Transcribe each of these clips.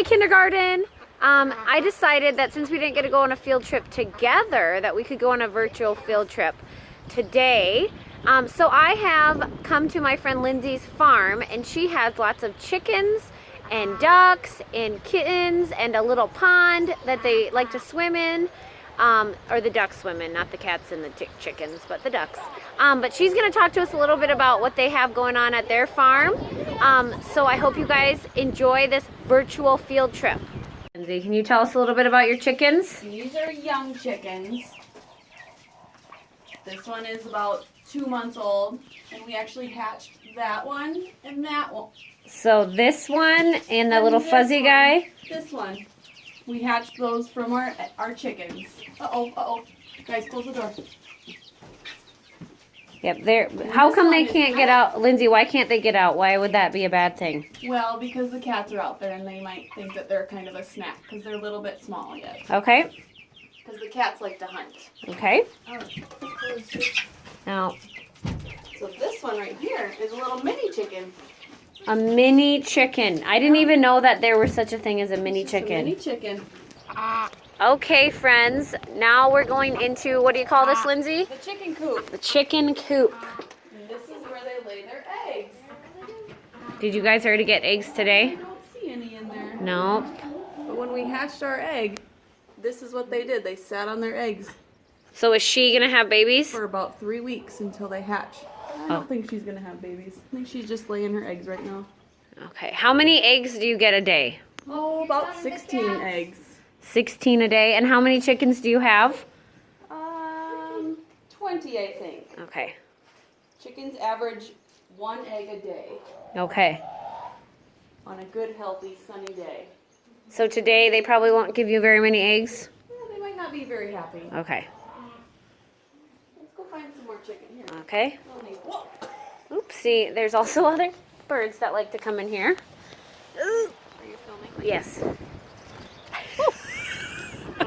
kindergarten. I decided that since we didn't get to go on a field trip together, that we could go on a virtual field trip today. So I have come to my friend Lindsay's farm, and she has lots of chickens and ducks and kittens and a little pond that they like to swim in. Or the ducks swim in, not the cats and the chickens, but the ducks. But she's going to talk to us a little bit about what they have going on at their farm. So I hope you guys enjoy this virtual field trip. Lindsay, can you tell us a little bit about your chickens? These are young chickens. This one is about 2 months old, and we actually hatched that one and that one. So this one and the little fuzzy guy? This one. We hatched those from our chickens. Uh-oh. Guys, close the door. Yep, how come they can't get out? Lindsay, why can't they get out? Why would that be a bad thing? Well, because the cats are out there and they might think that they're kind of a snack because they're a little bit small yet. Okay. Because the cats like to hunt. Okay. Now, so this one right here is a little mini chicken. A mini chicken. I didn't even know that there was such a thing as a mini chicken. A mini chicken. Okay, friends. Now we're going into, what do you call this, Lindsay? The chicken coop. The chicken coop. And this is where they lay their eggs. Did you guys already get eggs today? I don't see any in there. No. But when we hatched our egg, this is what they did. They sat on their eggs. So is she going to have babies? For about 3 weeks until they hatch. I don't think she's going to have babies. I think she's just laying her eggs right now. Okay. How many eggs do you get a day? Oh, about 16 eggs. 16 a day. And how many chickens do you have? 20, I think. Okay. Chickens average 1 egg a day. Okay. On a good, healthy, sunny day. So today they probably won't give you very many eggs? Yeah, they might not be very happy. Okay. Let's go find some more chicken here. Okay. Oopsie. There's also other birds that like to come in here. Are you filming? Yes.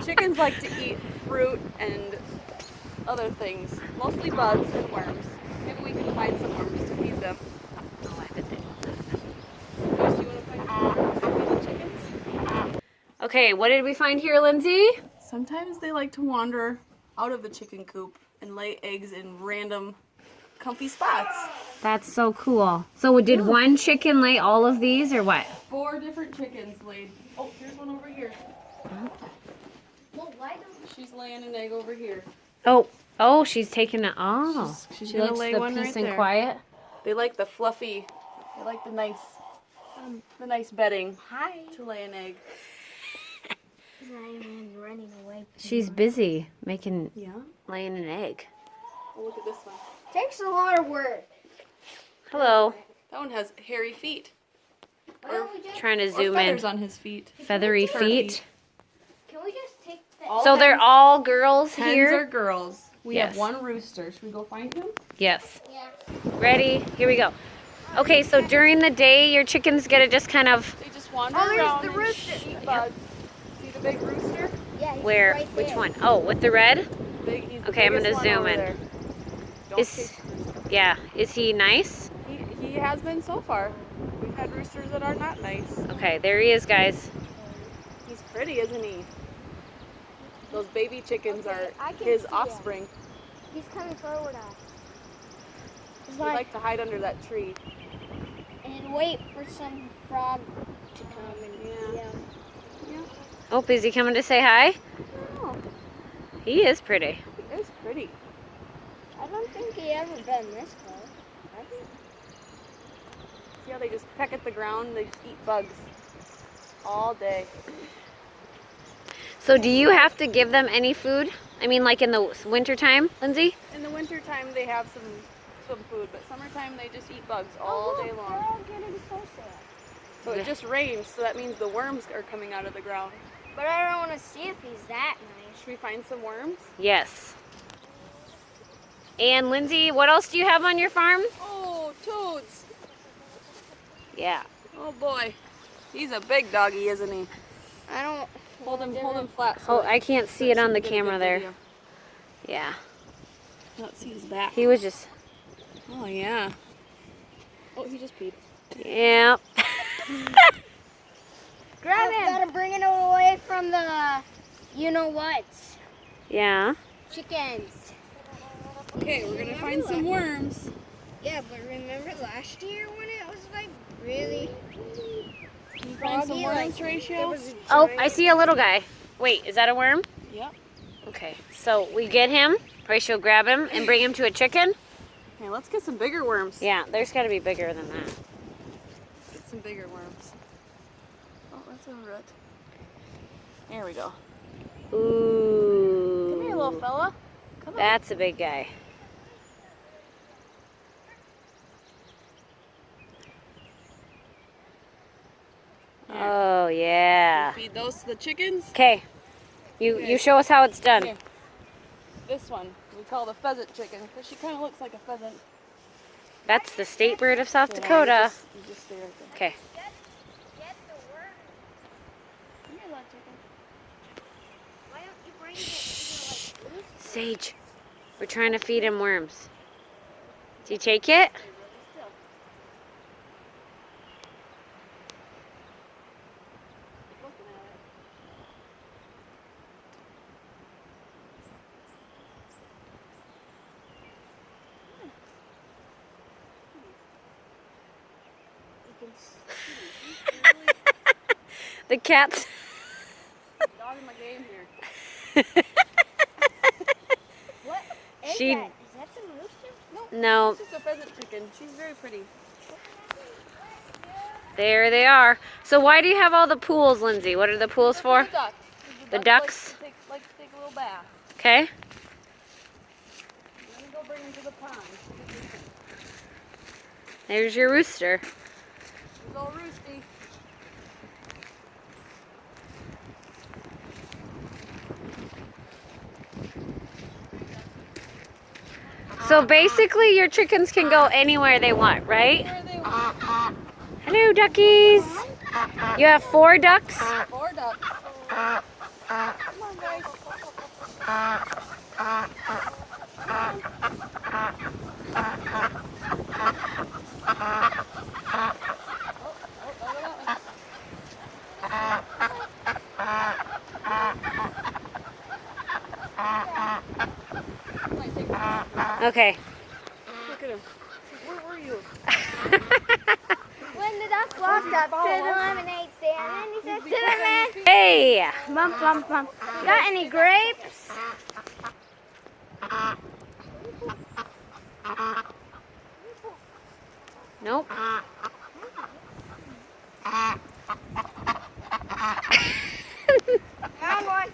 Chickens like to eat fruit and other things, mostly bugs and worms. Maybe we can find some worms to feed them. Oh, I bet they Do you want to find chickens? Okay, what did we find here, Lindsay? Sometimes they like to wander out of the chicken coop and lay eggs in random comfy spots. That's so cool. So did one chicken lay all of these or what? 4 different chickens laid. Oh, here's one over here. She's laying an egg over here. Oh, she's taking it. Oh, She's she gonna likes lay the one peace right and there. quiet. They like the fluffy, they like the nice bedding. Hi. To lay an egg. I'm running away. She's busy laying an egg. Oh, look at this one. Takes a lot of work. Hello. That one has hairy feet. Why don't we just, Trying to Or zoom in. feathers on his feet. Feathery feet. can we just take the All So they're hens- all girls hens here? are girls. We Yes. have 1 rooster. Should we go find him? Yes. Yeah. Ready? Here we go. Okay, so during the day, your chickens get to just kind of, They just wander Oh, there's around the and rooster. eat bugs. See the big rooster? Yeah, he's where, right which there. one? Oh, with the red? He's the Okay, I'm biggest gonna one zoom over in. there. Don't Is, chase the rooster. yeah, is he nice? He has been so far. We've had roosters that are not nice. Okay, there he is, guys. He's pretty, isn't he? Those baby chickens Okay, are I can his see him. offspring. He's coming toward us. He's They like to hide under that tree. and wait for some frog to come and Yeah. eat him. Oh, is he coming to say hi? Oh, He is pretty. he is pretty. I don't think he ever been this close. Has he? See how they just peck at the ground? They just eat bugs all day. So do you have to give them any food? I mean, like in the winter time, Lindsay? In the winter time, they have some food, but summertime they just eat bugs all day They're long. all getting closer. So it just rained, so that means the worms are coming out of the ground. But I don't want to see if he's that nice. Should we find some worms? Yes. And Lindsay, what else do you have on your farm? Oh, toads! Yeah. Oh boy, he's a big doggy, isn't he? I don't. Hold him flat. Oh, I can't see it on the so we can get a camera good there. video. Yeah. Let's see his back. He was just, Oh yeah. Oh, he just peed. yeah. Grab him. Gotta bring it away from the, you know what, Yeah. chickens. Okay, we're gonna find some worms. Yeah, but remember last year when it was like really Can you find some froggy? worms, There Ratio? was a Oh, giant- I see a little guy. Wait, is that a worm? Yep. Okay, so we get him. Ratio grab him and bring him to a chicken. Okay, let's get some bigger worms. Yeah, there's got to be bigger than that. Get some bigger worms. Oh, that's a root. There we go. Ooh. Come here, little fella. Come on. That's a big guy. Oh, yeah. Feed those to the chickens. Okay. You show us how it's done. Here. This one we call the pheasant chicken because she kind of looks like a pheasant. That's the state bird of South Yeah, Dakota. You just stay right there. Okay. Come here, little chicken. Why don't you bring it? Sage, we're trying to feed him worms. Do you take it? Looking at it. The cat's. Dog in my game here. What is She- that? Is that the rooster? No, It's just a pheasant chicken. She's very pretty. there they are. So why do you have all the pools, Lindsay? What are the pools That's for? The ducks. The ducks ducks? like to take a little bath. Okay. I'm gonna go bring them to the pond. There's your rooster. Here's old Roosty. So basically your chickens can go anywhere they want, right? Where are they? Want? Hello, duckies. You have 4 ducks? 4 ducks. Come on, guys. Okay. Look at him. Where were you? When the duck walked up to the lemonade stand and he said to the man, Hey! "Bump, bump, bump. Got any grapes?" Nope. Found one.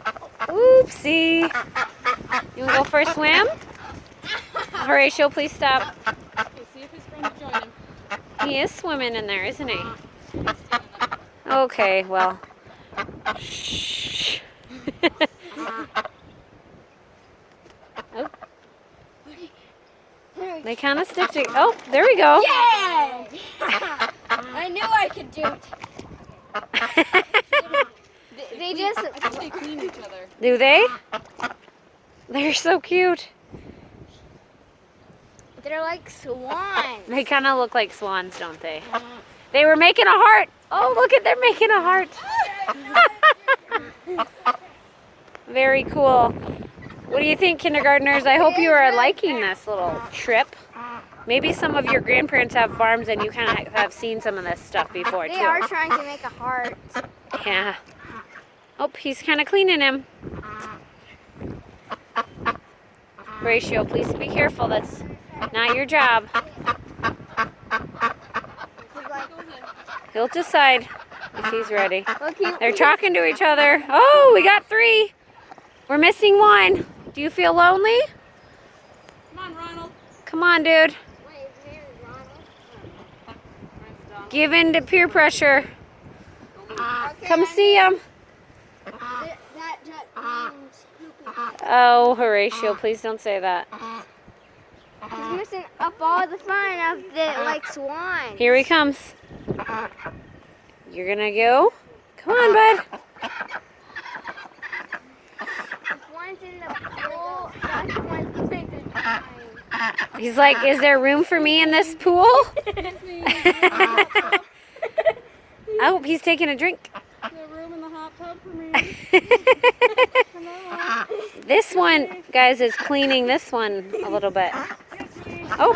Oopsie. You want to go for a swim? Horatio, please stop. Okay, see if his friends join him. He is swimming in there, isn't he? Okay, well. Shh. Oh, they kind of stick to. Oh, there we go. Yeah! I knew I could do it. They just, I think they clean each other. Do they? They're so cute. they're like swans. They kind of look like swans, don't they? They were making a heart. Oh, look at they're making a heart. Very cool. What do you think, kindergartners? I hope you are liking this little trip. Maybe some of your grandparents have farms and you kind of have seen some of this stuff before, They too. are trying to make a heart. Yeah. Oh, he's kind of cleaning him. Horatio, please be careful. That's not your job. He'll decide if he's ready. Look, he, They're talking to each other. Oh, we got 3. We're missing 1. Do you feel lonely? Come on, Ronald. Come on, dude. Give in to peer pressure. Come see him. Oh, Horatio, please don't say that. He's missing up all the fun of the like swans. Here he comes. You're gonna go? Come on, bud. If one's in the pool, that's one's going to die. He's like, is there room for me in this pool? Oh, he's taking a drink. There's room in the hot tub for me. Come on. This one, guys, is cleaning this one a little bit. Oh.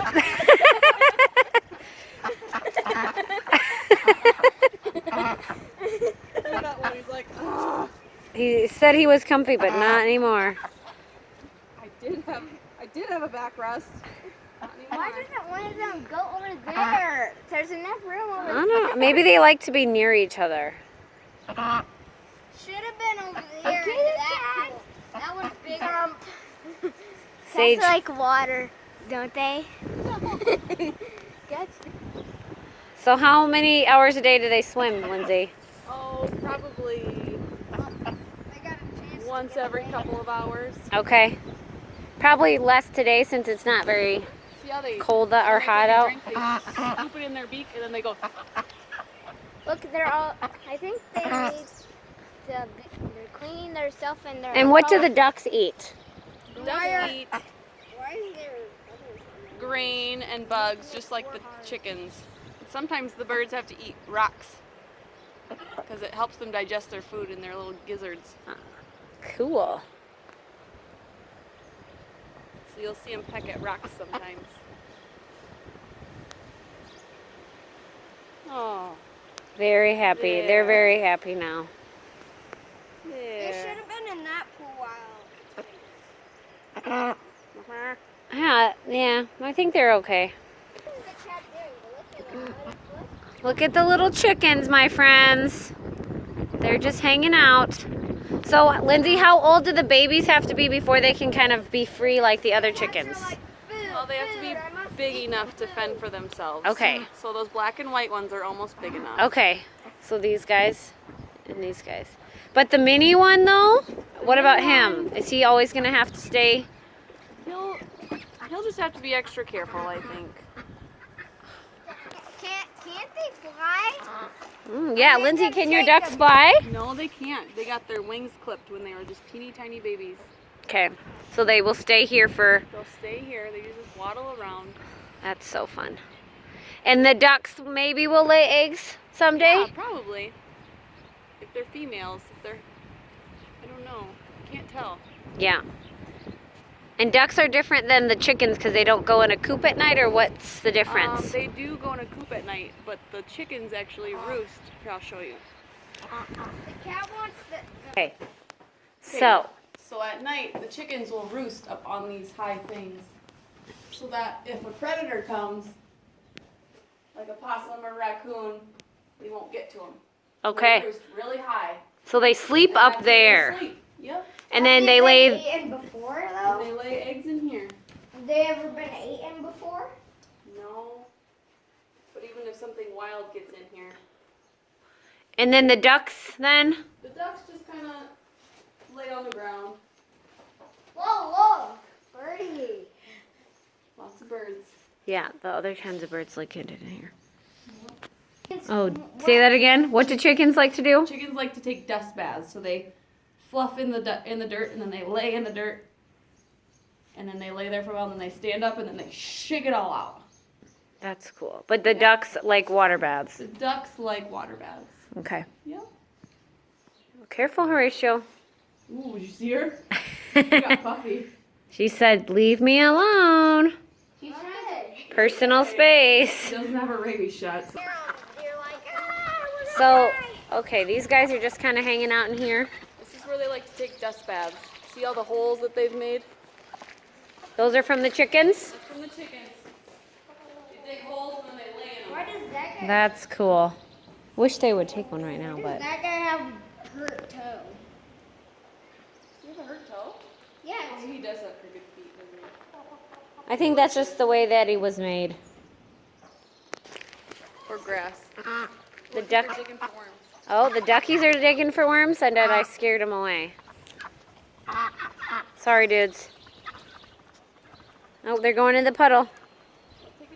That one, he's like, "Ugh." He said he was comfy, but not anymore. I did have a backrest. Not Why anymore. doesn't one of them go over there? There's enough room I over don't know. Maybe they like to be near each other. Should have been over there. That pool. That one's bigger. Sage. Cats like water, don't they? Cats. So how many hours a day do they swim, Lindsay? Oh, probably once every couple of hours. Okay. Probably less today since it's not very See how they cold or when they hot take a out. drink, they scoop it in their beak and then they go. Look, they're all. I think they need to. They're cleaning themselves and they're. And what do the ducks eat? Ducks eat Why is there others? grain and bugs, just like the chickens. Sometimes the birds have to eat rocks because it helps them digest their food in their little gizzards. Cool. So you'll see them peck at rocks sometimes. Oh, Very happy. Yeah. They're very happy now. They should yeah. have been in that pool while. Uh-huh. Yeah, I think they're okay. Look at the little chickens, my friends. They're just hanging out. So, Lindsay, how old do the babies have to be before they can kind of be free like the other chickens? Well, they have to be big enough to fend for themselves. Okay. So those black and white ones are almost big enough. Okay, so these guys and these guys. But the mini one, though, what about him? Is he always going to have to stay? He'll just have to be extra careful, I think. Can't they fly? Yeah, Lindsay, can your ducks fly? No, they can't. They got their wings clipped when they were just teeny tiny babies. Okay, so they will stay here for... They'll stay here. They just waddle around. That's so fun. And the ducks maybe will lay eggs someday? Yeah, probably. If they're females, I don't know. Can't tell. Yeah. And ducks are different than the chickens because they don't go in a coop at night, or what's the difference? They do go in a coop at night, but the chickens actually roost. Here, I'll show you. The cat wants the. Okay. So, So at night, the chickens will roost up on these high things, so that if a predator comes, like a possum or raccoon, they won't get to them. okay. They roost really high. So they sleep And up that's where they there. sleep. Yep. And then they lay... Eaten before And though. they lay eggs in here. Have they ever been eaten before? No. But even if something wild gets in here, And then the ducks then? the ducks just kind of lay on the ground. Whoa, birdie. Lots of birds. Yeah, the other kinds of birds like it in here. Oh, say that again. What do chickens like to do? Chickens like to take dust baths, so they fluff in the dirt, and then they lay in the dirt, and then they lay there for a while, and then they stand up, and then they shake it all out. That's cool. But the ducks like water baths. The ducks like water baths. Okay. Yep. Careful, Horatio. Ooh, did you see her? She got puffy. She said, leave me alone. She's trying to. Personal space. She doesn't have her rabies shot. So. You're like, we're So, okay, these guys are just kind of hanging out in here. This is where they like to take dust baths. See all the holes that they've made? Those are from the chickens. That's from the chickens. They dig holes and then they lay in them. Why does that guy? That's cool. Wish they would take one right now, Does but that guy have hurt toe? Do you have a hurt toe? Yeah. Oh, he does have pretty good feet, doesn't he? I think that's just the way that he was made. Or grass. The They're duck. digging for worms. Oh, the duckies are digging for worms, and I scared them away. Sorry, dudes. Oh, they're going in the puddle.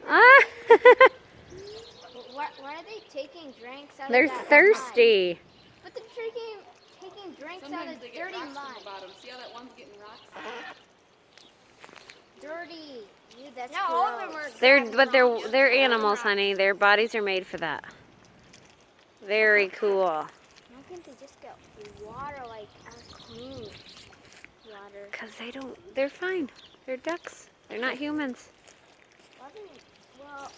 Ah! Why are they taking drinks out They're of that mud? thirsty. But they're taking drinks out Sometimes of they get dirty rocks mud. from the bottom. See how that one's getting rocks? Dirty. Dude, that's no, all of them are. They're animals, honey. Their bodies are made for that. Very cool. can't they just get water like clean water? Because they're fine. They're ducks. They're not humans. Why don't-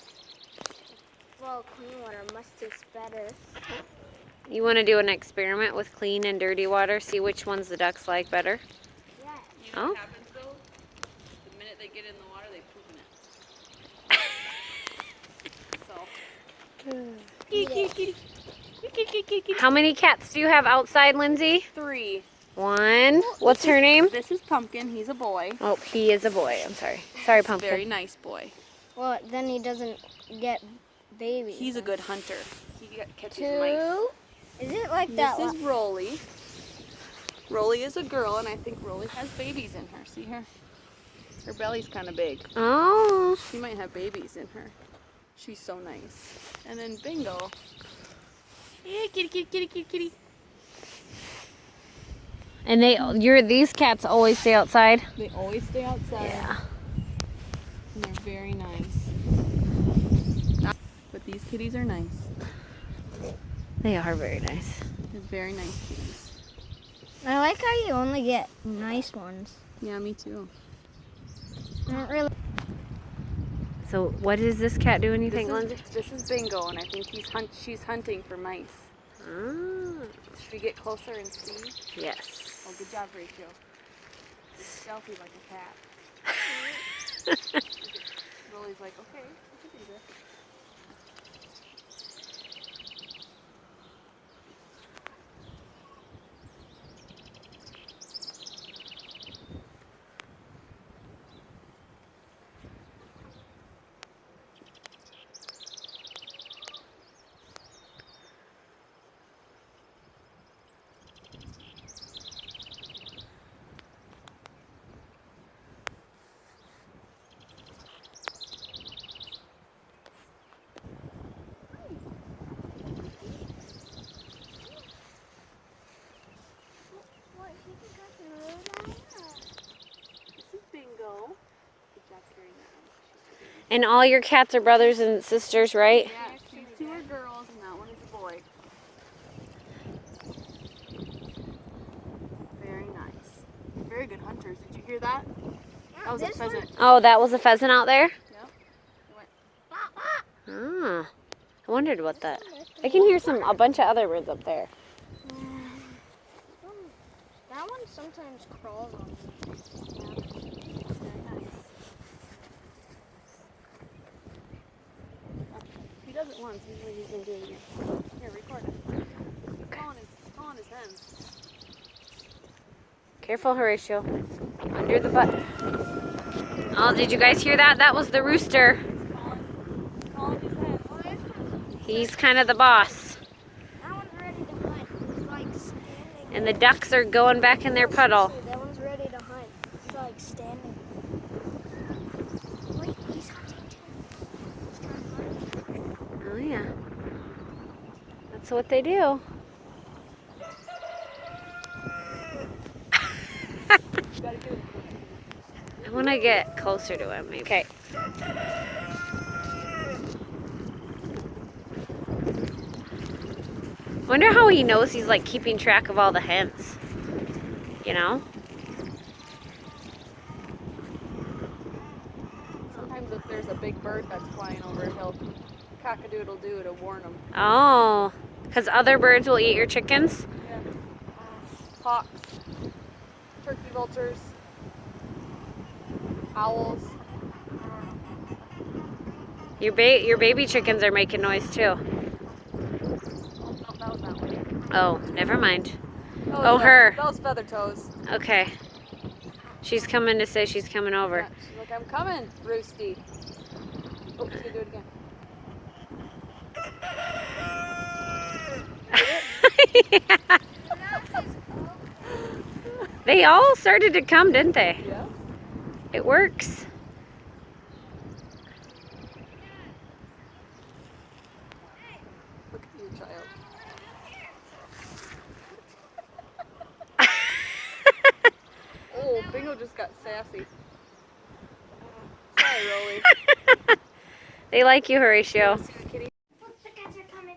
Well, clean water must taste better. You want to do an experiment with clean and dirty water? See which ones the ducks like better? Yeah. You know what happens though? The minute they get in the water, they poop in it. So. How many cats do you have outside, Lindsay? 3. 1. What's her name? This is Pumpkin. He's a boy. Oh, he is a boy. I'm sorry. Sorry, Pumpkin. Very nice boy. Well, then he doesn't get babies. He's a good hunter. He catches 2. mice. Is it like that? This is Rolly. Rolly is a girl, and I think Rolly has babies in her. See her? Her belly's kind of big. Oh. She might have babies in her. She's so nice. And then Bingo. Yeah, kitty, kitty, kitty, kitty, kitty. And these cats always stay outside? They always stay outside. Yeah. And they're very nice. But these kitties are nice. They are very nice. They're very nice kitties. I like how you only get nice ones. Yeah, me too. Not really. So what is this cat doing, you think, Lindsay? This is Bingo, and I think she's hunting for mice. Ah. Should we get closer and see? Yes. Oh, good job, Rachel. It's stealthy like a cat. Rolly's like, okay, I can do this. This is Bingo. Good job carrying that one. And all your cats are brothers and sisters, right? Yeah, these 2 are girls and that one is a boy. Very nice. Very good hunters. Did you hear that? That was a pheasant. Oh, that was a pheasant out there? Yep. It went, Ah. I wondered what that. I can hear a bunch of other birds up there. That one sometimes crawls on me. yeah. Very nice. He does it once, usually he's going to do it again. Here, record it. He's calling his hens. Careful, Horatio. Under the butt. Oh, did you guys hear that? That was the rooster. He's calling his hens. He's kind of the boss. That one's ready to hunt. He's like standing. And the ducks are going back in their puddle. That one's ready to hunt. He's like standing. Wait, he's hunting too. He's trying to hunt. Oh, yeah. That's what they do. I want to get closer to him. Maybe. Okay. Wonder how he knows he's like keeping track of all the hens. You know? Sometimes if there's a big bird that's flying over, he'll cock-a-doodle-doo to warn them. Oh, because other birds will eat your chickens? Yeah. Hawks, turkey vultures, owls. Your baby chickens are making noise too. Oh, no, that was that one. Oh, never mind. That was Oh, her. That was Feather Toes. Okay. She's coming to say she's coming over. Yeah, she's like, I'm coming, Roosty. Oh, she's gonna do it again. Yeah. They all started to come, didn't they? Yeah. It works. Look at you, child. Oh, Bingo just got sassy. Sorry, Rolly. They like you, Horatio. See the kitty? Look, the cats are coming.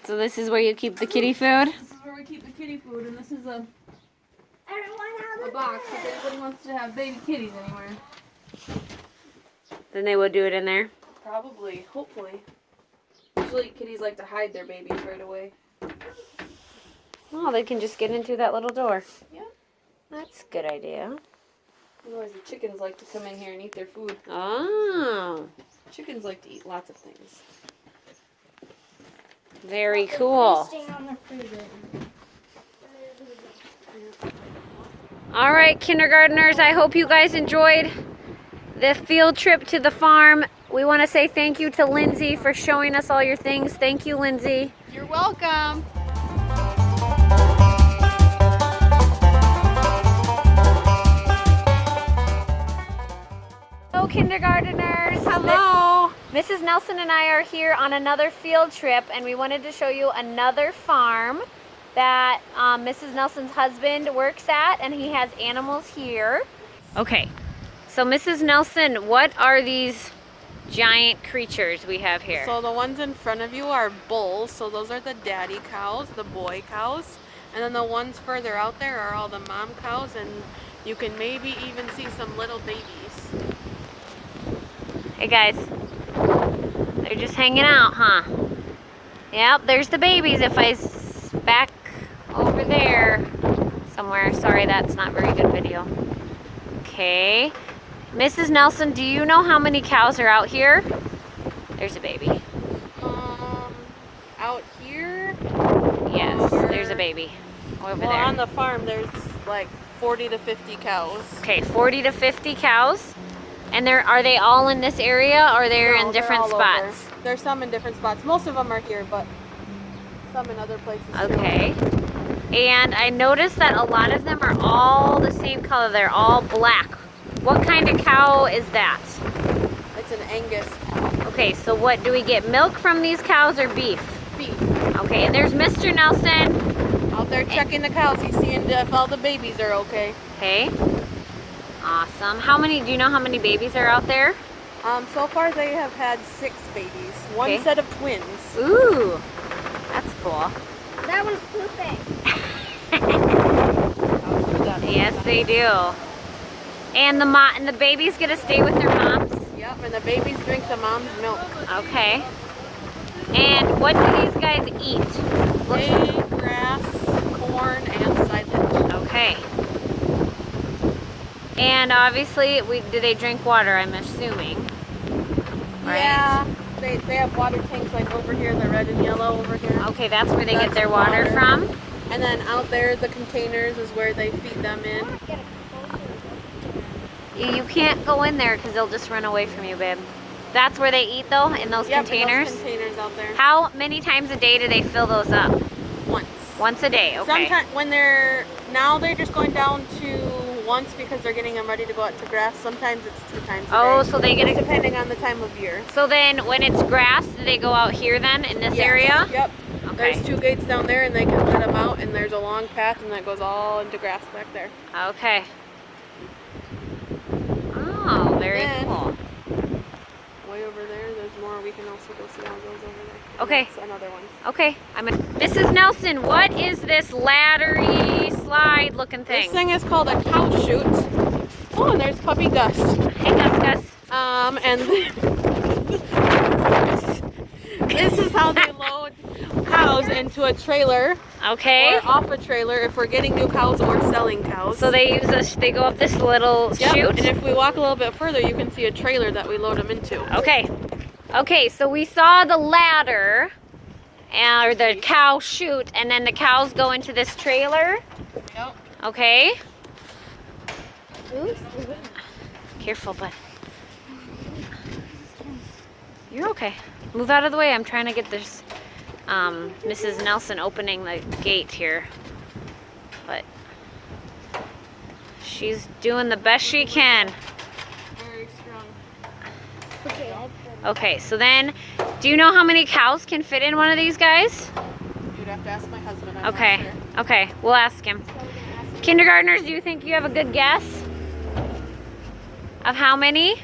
So this is where you keep the kitty food? This is where we keep the kitty food, and this is a Everyone box if anybody wants to have baby kitties anywhere. Then they would do it in there. Probably, hopefully. Usually kitties like to hide their babies right away. Oh, they can just get into that little door. Yeah. That's a good idea. Otherwise the chickens like to come in here and eat their food. Oh, Chickens like to eat lots of things. very cool. All right, kindergartners, I hope you guys enjoyed the field trip to the farm. We want to say thank you to Lindsay for showing us all your things. Thank you, Lindsay. You're welcome. Hello, kindergartners. Hello. Mrs. Nelson and I are here on another field trip, and we wanted to show you another farm that Mrs. Nelson's husband works at, and he has animals here. Okay, so Mrs. Nelson, what are these giant creatures we have here? So the ones in front of you are bulls. So those are the daddy cows, the boy cows. And then the ones further out there are all the mom cows, and you can maybe even see some little babies. Hey guys, they're just hanging out, huh? Yep, there's the babies. If I back over there somewhere. Sorry, that's not very good video. Okay. Mrs. Nelson, do you know how many cows are out here? There's a baby. Out here? Yes, there's a baby over Well, there. on the farm, there's like 40 to 50 cows. Okay, 40 to 50 cows. And are they all in this area, or they're No, in different all spots? over. There's some in different spots. Most of them are here, but some in other places too. Okay. And I noticed that a lot of them are all the same color. They're all black. What kind of cow is that? It's an Angus Okay, so what, do we get milk from these cows or beef? beef. Okay, and there's Mr. Nelson. Out there checking the cows. He's seeing if all the babies are okay. Okay. Awesome. Do you know how many babies are out there? So far they have had 6 babies. One Okay. set of twins. Ooh, that's cool. That one's pooping. Yes, they do. And the babies get to stay with their moms? Yep, and the babies drink the mom's milk. Okay. And what do these guys eat? Hay, grass, corn, and silage. Okay. And obviously, do they drink water, I'm assuming? Right? Yeah, they have water tanks like over here, the red and yellow over here. Okay, that's where they get That's their water water. from? And then out there, the containers is where they feed them in. Get a closer. You can't go in there because they'll just run away from you, babe. That's where they eat, though, in those Yep, containers? in those containers out there. How many times a day do they fill those up? Once. Once a day, okay. Sometimes when they're just going down to once because they're getting them ready to go out to grass. Sometimes it's 2 times a day. Oh, so they get Just a... depending on the time of year. So then, when it's grass, do they go out here then, in this Yes. area? Yep. Okay. There's 2 gates down there, and they can let them out, and there's a long path, and that goes all into grass back there. Okay. Oh, very Then- cool. Way over there, there's more. We can also go see how it goes over there. Okay. That's another one. Okay, Mrs. Nelson, what is this laddery slide looking thing? This thing is called a cow chute. Oh, and there's puppy Gus. Hey, Gus. And this is how they load cows into a trailer Okay. or off a trailer if we're getting new cows or selling cows. So they they go up this little Yep, chute? and if we walk a little bit further, you can see a trailer that we load them into. Okay. Okay, so we saw the ladder, or the cow chute, and then the cows go into this trailer. Yep. Okay. Ooh. Careful, bud. You're okay. Move out of the way. I'm trying to get this Mrs. Nelson opening the gate here. But she's doing the best she can. Very strong. Okay. Okay, so then, do you know how many cows can fit in one of these guys? You'd have to ask my husband. I'm not Okay, sure. okay, we'll ask him. Kindergartners, do you think you have a good guess of how many?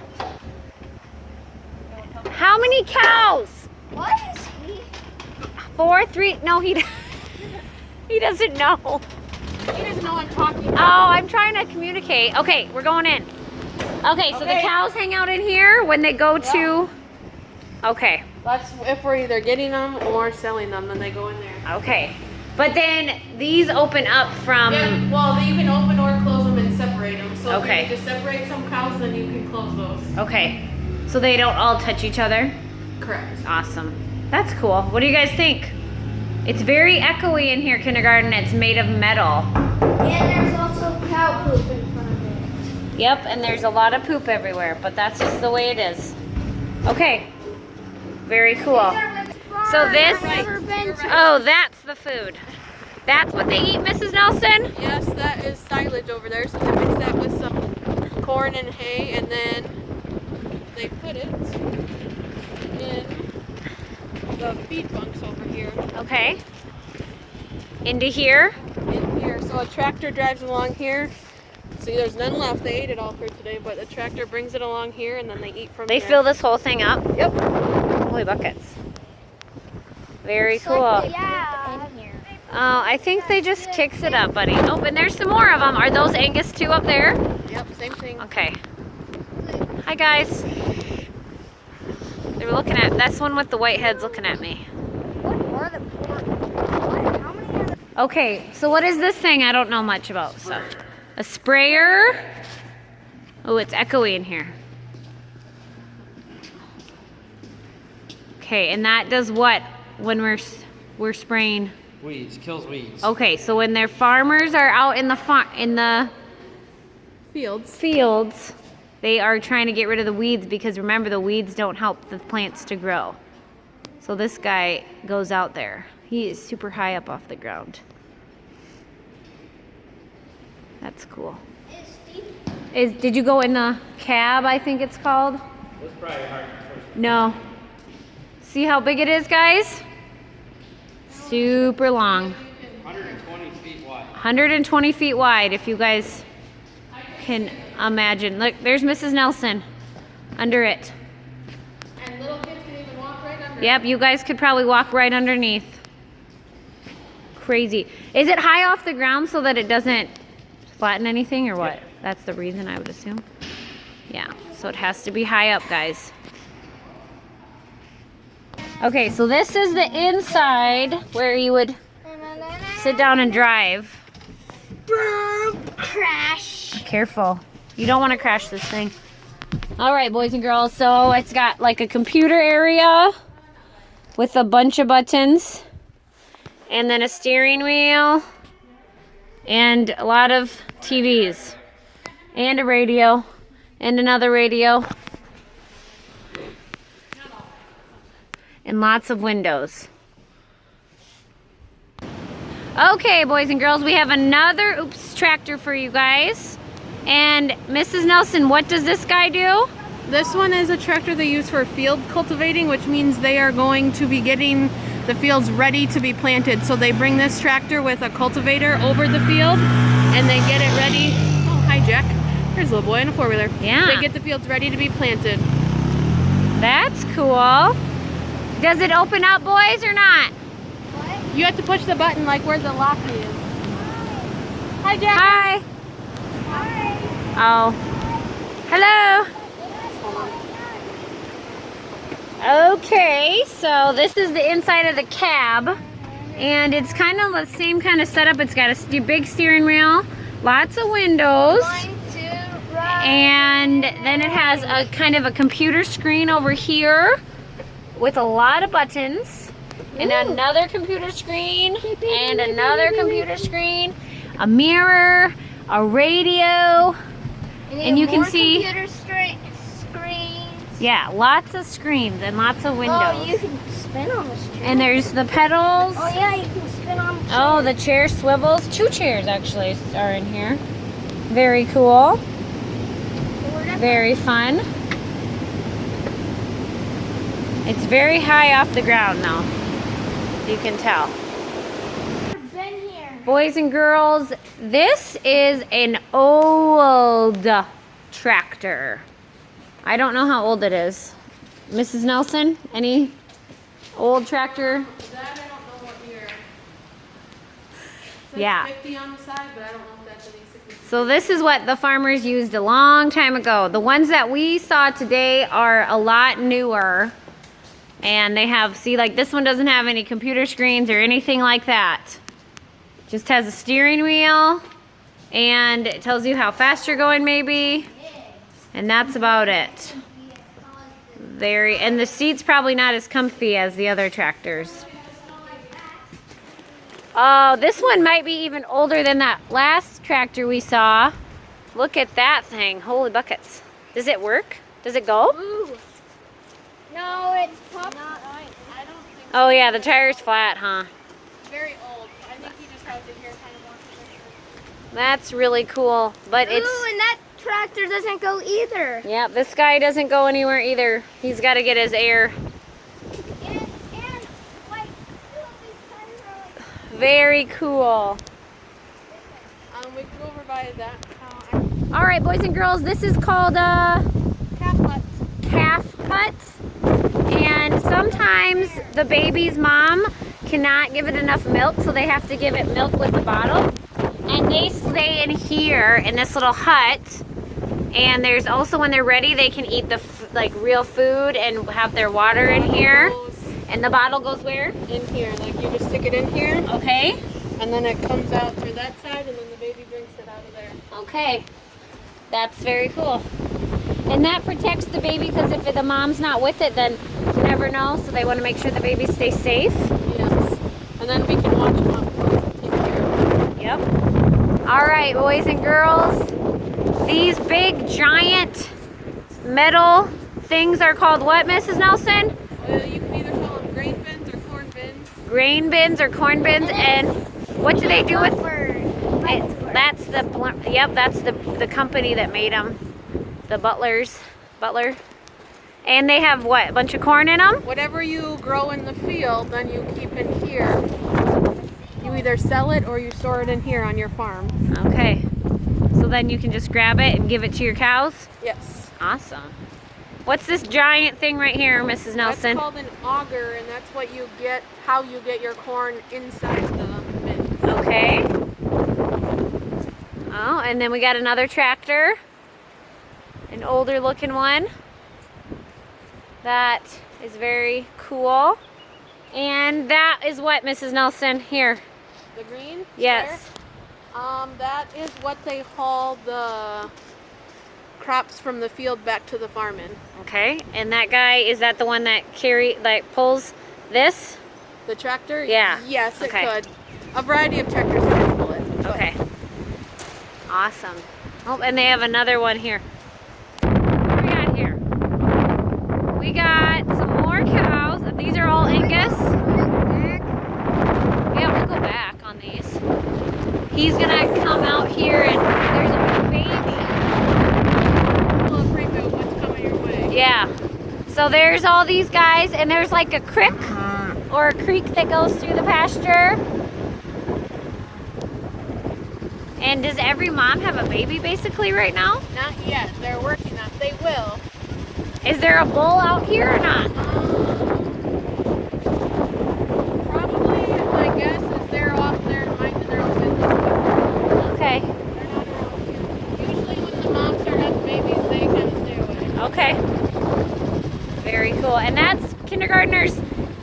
How many cows? What is he? 4, 3. No, he he doesn't know. He doesn't know I'm talking. Oh, I'm trying to communicate. Okay, we're going in. Okay, so the cows hang out in here when they go to. Okay. That's if we're either getting them or selling them, then they go in there. Okay. But then these open up from. Yeah, well, you can open or close them and separate them. So Okay. if you just separate some cows, then you can close those. Okay. So they don't all touch each other? Correct. Awesome. That's cool. What do you guys think? It's very echoey in here, kindergarten. It's made of metal. And there's also cow poop in front of it. Yep, and there's a lot of poop everywhere, but that's just the way it is. Okay. Very cool. So this, oh, that's the food. That's what they eat, Mrs. Nelson? Yes, that is silage over there. So they mix that with some corn and hay, and then they put it in the feed bunks over here. Okay. Into here. In here. So a tractor drives along here. See, there's none left. They ate it all for today, but the tractor brings it along here, and then they eat from They here. fill this whole thing up. Yep. Holy buckets. Very It's cool. like in here. Oh, I think they just kicks it up, buddy. Oh, and there's some more of them. Are those Angus too up there? Yep, same thing. Okay. Hi, guys. They're looking at, that's one with the white heads looking at me. What are the what? How many are the Okay, so what is this thing? I don't know much about. So, a sprayer. Oh, it's echoey in here. Okay, and that does what when we're spraying? Weeds, kills weeds. Okay, so when their farmers are out in the fields, they are trying to get rid of the weeds because remember the weeds don't help the plants to grow. So this guy goes out there. He is super high up off the ground. That's cool. Did you go in the cab, I think it's called? That's probably hard to No. See how big it is, guys? Super long. 120 feet wide. 120 feet wide, if you guys can imagine. Look, there's Mrs. Nelson under it. And little kids can even walk right under. Yep, you guys could probably walk right underneath. Crazy. Is it high off the ground so that it doesn't flatten anything or what? That's the reason, I would assume. Yeah, so it has to be high up, guys. Okay, so this is the inside where you would sit down and drive. crash? Careful. You don't want to crash this thing. All right, boys and girls. So it's got like a computer area with a bunch of buttons and then a steering wheel and a lot of TVs and a radio and another radio and lots of windows. Okay, boys and girls, we have another tractor for you guys. And Mrs. Nelson, what does this guy do? This one is a tractor they use for field cultivating, which means they are going to be getting the fields ready to be planted. So they bring this tractor with a cultivator over the field and they get it ready. Oh, hi Jack. There's a little boy in a four-wheeler. Yeah. They get the fields ready to be planted. That's cool. Does it open up, boys, or not? You have to push the button like where the lock is. Hi Jack. Hi. Oh. Hello. Okay, so this is the inside of the cab. And it's kind of the same kind of setup. It's got a big steering wheel, lots of windows. And then it has a kind of a computer screen over here with a lot of buttons. And another computer screen. And another computer screen. A mirror. A radio. And you can see, computer screens. yeah, lots of screens and lots of windows. Oh, you can spin on the screen. And there's the pedals. Oh yeah, you can spin on the Oh, the chair swivels. 2 chairs actually are in here. Very cool. Very fun. It's very high off the ground now. You can tell. Been here. Boys and girls, this is an old tractor. I don't know how old it is. Mrs. Nelson, any old tractor? That I don't know says Yeah. 50 on the side, but I don't know if that's any significant. So this is what the farmers used a long time ago. The ones that we saw today are a lot newer. And they have, see, like this one doesn't have any computer screens or anything like that. Just has a steering wheel and it tells you how fast you're going maybe. And that's about it. And the seat's probably not as comfy as the other tractors. Oh, this one might be even older than that last tractor we saw. Look at that thing. Holy buckets. Does it work? Does it go? Ooh. No, it's popped. I don't think Oh yeah, the tire's flat, huh? it's very old. I think he just has it here kind of wants to. That's really cool. But Ooh, and that tractor doesn't go either. yeah, this guy doesn't go anywhere either. He's got to get his air. And like, two of these tires are like. Very cool. We can go over by that All right, boys and girls, this is called calf hut. calf hut. And sometimes the baby's mom cannot give it enough milk, so they have to give it milk with the bottle. And they stay in here in this little hut. And there's also, when they're ready, they can eat the like real food and have their water in here. And the bottle goes where? In here, like you just stick it in here, Okay. and then it comes out through that side, and then the baby drinks it out of there. Okay. That's very cool. And that protects the baby, because if the mom's not with it, then you never know. So they want to make sure the baby stays safe. Yes. And then we can watch them up close and take care of them. Yep. All right, boys and girls. These big, giant metal things are called what, Mrs. Nelson? You can either call them grain bins or corn bins. Grain bins or corn bins. And what do they do with? That's that's the company that made them. The Butler. And they have what? A bunch of corn in them? Whatever you grow in the field, then you keep in here. You either sell it or you store it in here on your farm. Okay. So then you can just grab it and give it to your cows? Yes. Awesome. What's this giant thing right here, Mrs. Nelson? That's called an auger, and that's what you get, how you get your corn inside the bin. Okay. Oh, and then we got another tractor. An older looking one. That is very cool. And that is what, Mrs. Nelson? Here. The green? Yes. Square? That is what they haul the crops from the field back to the farm in. Okay. And that guy, is that the one that pulls this? The tractor? Yeah. Yes, it Okay. could. A variety of tractors can pull it. but- Okay. Awesome. Oh, and they have another one here. What do we got here? We got some more cows. These are all Angus. Yeah, we'll go back on these. He's gonna come out here and there's a baby. Little preview of what's coming your way. Yeah. So there's all these guys, and there's like a creek or a creek that goes through the pasture. And does every mom have a baby basically right now? Not yet. They're working on it. They will. Is there a bull out here or not? Probably, my guess is they're off there minding their own business. Okay. They're not around here. Usually when the moms start having babies, they kind of stay away. Okay. Very cool. And that's kindergartners.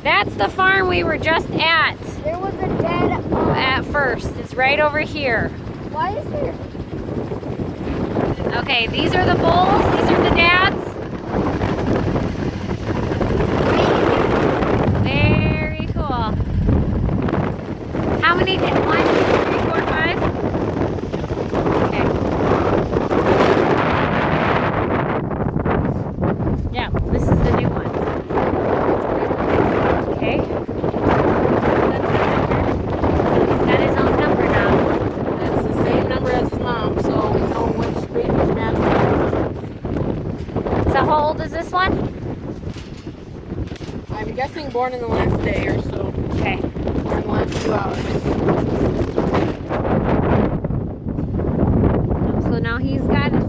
That's the farm we were just at There was a dead. at first. It's right over here. Why is there? Okay, these are the bulls. These are the dads. Very cool. How many? 1, 2, 3, 4, 5? Okay. Yeah, this is the new one. Okay. So he's got his own number now. That's the same number as his mom, so we know which baby's bad. So how old is this one? I'm guessing born in the last day or so. Okay. Or in the last 2 hours. So now he's got his